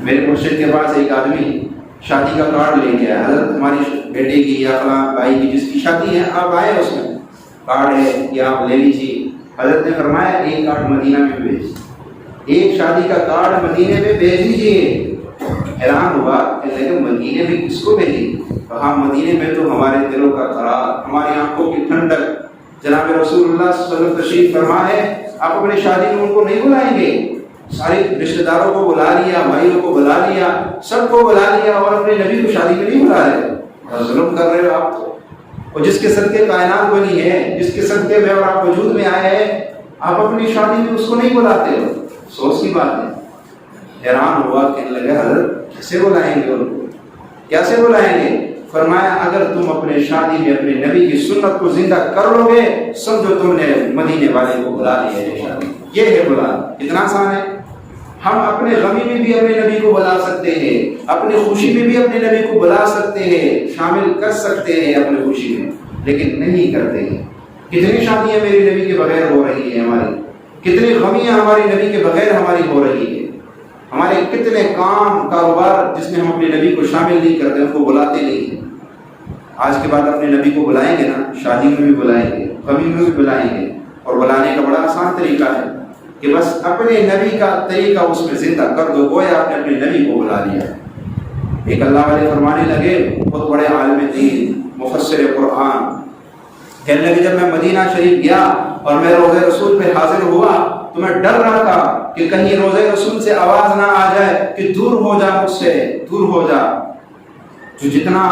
میرے مرشد کے پاس ایک آدمی شادی کا کارڈ لے گیا، حضرت ہماری بیٹے کی یا فلاں بھائی کی جس کی شادی ہے آپ آئے، اس میں کارڈ ہے یا آپ لے لیجیے۔ حضرت نے فرمایا ایک کارڈ مدینہ میں بھیج، ایک شادی کا کارڈ مدینے میں بھیج دیجیے۔ حیران ہوا کہ مدینے میں کس کو بھیجیں؟ کہا مدینے میں تو ہمارے دلوں کا قرار، ہماری آنکھوں کی ٹھنڈک، جناب رسول اللہ صلی اللہ علیہ وسلم تشریف فرما ہے، آپ اپنی شادی میں ان کو نہیں بلائیں گے؟ سارے رشتہ داروں کو بلا لیا، بھائیوں کو بلا لیا، سب کو بلا لیا، اور اپنے نبی کو شادی میں نہیں بلا رہے، ظلم کر رہے ہو آپ تو۔ اور جس کے صدقے کائنات بنی ہے، جس کے صدقے میں اور آپ وجود میں آئے ہیں، آپ اپنی شادی میں اس کو نہیں بلاتے ہو، افسوس کی بات ہے۔ حیران ہوا، کہنے لگا حضرت کیسے بلائیں گے ان کو، کیسے بلائیں گے؟ فرمایا اگر تم اپنے شادی میں اپنے نبی کی سنت کو زندہ کر لو گے، سمجھو تم نے مدینے والے کو بلا لیا ہے شادی۔ یہ ہے بلانا، اتنا آسان ہے۔ ہم اپنے غمی میں بھی اپنے نبی کو بلا سکتے ہیں، اپنی خوشی میں بھی اپنے نبی کو بلا سکتے ہیں، شامل کر سکتے ہیں اپنی خوشی میں، لیکن نہیں کرتے ہیں۔ کتنی شادیاں میری نبی کے بغیر ہو رہی ہیں ہماری، کتنی غمیاں ہماری نبی کے بغیر ہماری ہو رہی ہے، ہمارے کتنے کام کاروبار جس میں ہم اپنے نبی کو شامل نہیں کرتے، ان کو بلاتے نہیں ہیں۔ آج کے بعد اپنے نبی کو بلائیں گے نا، شادی میں بھی بلائیں گے، غمی میں بھی بلائیں گے، اور بلانے کا بڑا آسان طریقہ ہے کہ بس اپنے نبی کا طریقہ اس میں زندہ کر دو، گویا آپ نے اپنے نبی کو بلا لیا۔ ایک اللہ والے فرمانے لگے، بہت بڑے عالم دین مفسر قرآن، کہنے لگے جب میں مدینہ شریف گیا اور میں روضہ رسول پہ حاضر ہوا تو میں ڈر رہا تھا کہ کہیں روضہ رسول سے آواز نہ آ جائے کہ دور ہو جا مجھ سے، دور ہو جا۔ جو جتنا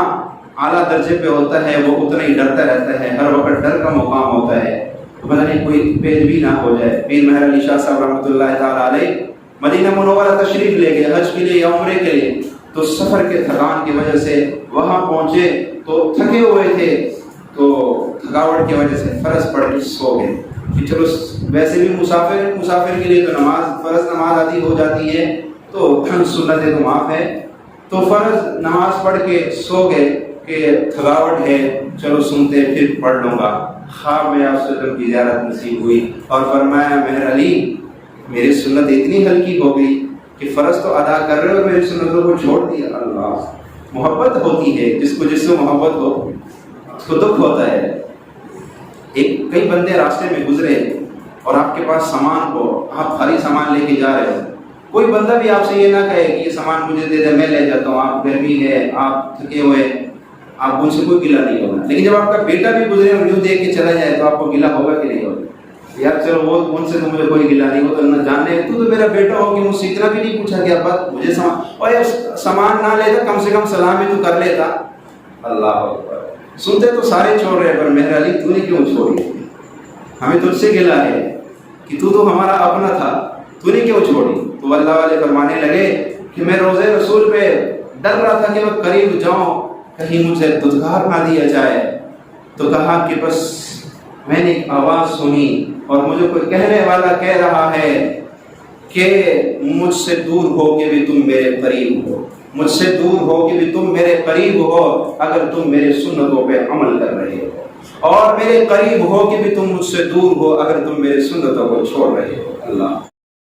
اعلیٰ درجے پہ ہوتا ہے وہ اتنا ہی ڈرتا رہتا ہے، ہر وقت ڈر کا مقام ہوتا ہے، تو پتہ نہیں کوئی پیش بھی نہ ہو جائے۔ پیر مہر علی شاہ صاحب رحمۃ اللہ تعالیٰ علیہ مدینہ منورہ تشریف لے گئے حج کے لیے یا عمرے کے لیے، تو سفر کے تھکان کی وجہ سے وہاں پہنچے تو تھکے ہوئے تھے، تو تھکاوٹ کی وجہ سے فرض پڑھ کے سو گئے کہ چلو ویسے بھی مسافر کے لیے تو نماز فرض نماز آدھی ہو جاتی ہے، تو سنتیں تو معاف ہے، تو فرض نماز پڑھ کے سو گئے کہ تھکاوٹ ہے، چلو سنتے پھر پڑھ لوں گا۔ خواب میں آپ سے کی زیارت نصیب ہوئی اور فرمایا مہر علی میری سنت اتنی ہلکی ہو گئی کہ فرض تو ادا کر رہے ہو اور میری سنتوں کو چھوڑ دیا۔ اللہ، محبت ہوتی ہے، جس سے محبت ہو اس کو دکھ ہوتا ہے۔ کئی بندے راستے میں گزرے اور آپ کے پاس سامان ہو، آپ خالی سامان لے کے جا رہے ہو، کوئی بندہ بھی آپ سے یہ نہ کہے کہ یہ سامان مجھے دے دے میں لے جاتا ہوں، آپ گرمی ہے، آپ تھکے ہوئے، آپ ان سے کوئی گلہ نہیں ہوگا۔ لیکن جب آپ کا بیٹا بھی گزرے اور یوں دیکھ کے چلا جائے تو آپ کو گلہ ہوگا کہ نہیں ہوگا؟ یار چلو وہ ان سے تو مجھے کوئی گلہ نہیں ہوتا، نہ جاننے تو میرا بیٹا ہو کہ مجھ سے اتنا بھی نہیں پوچھا کہ ابا مجھے سامان، اور سامان نہ لیتا کم سے کم سلام بھی تو کر لیتا۔ اللہ اکبر، سنتے تو سارے چھوڑ رہے پر مہر علی تو نے کیوں چھوڑی؟ ہمیں تجھ سے گلہ ہے کہ تو ہمارا اپنا تھا، تو نے کیوں چھوڑی؟ تو اللہ والے فرمانے لگے کہ میں روضہ رسول پہ ڈر رہا تھا کہ میں قریب جاؤں کہیں مجھے دھتکار نہ دیا جائے، تو کہا کہ بس میں نے ایک آواز سنی اور مجھے کوئی کہنے والا کہہ رہا ہے کہ مجھ سے دور ہو کے بھی تم میرے قریب ہو، مجھ سے دور ہو کے بھی تم میرے قریب ہو اگر تم میرے سنتوں پہ عمل کر رہے ہو، اور میرے قریب ہو کے بھی تم مجھ سے دور ہو اگر تم میرے سنتوں کو چھوڑ رہے ہو۔ اللہ